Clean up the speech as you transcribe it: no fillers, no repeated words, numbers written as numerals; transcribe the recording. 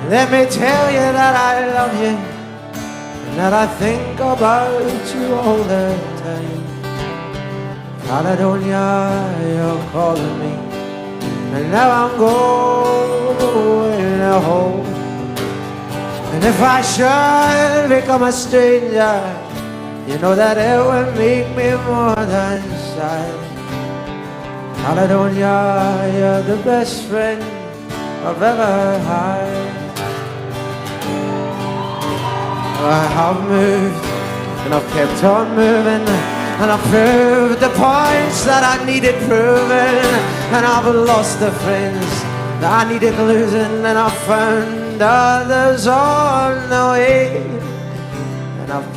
Let me tell you that I love you, and that I think about you all the time. Caledonia, you're calling me, and now I'm going home. And if I should become a stranger, you know that it would make me more than sad. Caledonia, you're the best friend I've ever had. I have moved, and I've kept on moving, and I've proved the points that I needed proving, and I've lost the friends that I needed losing, and I've found others on the way, and I've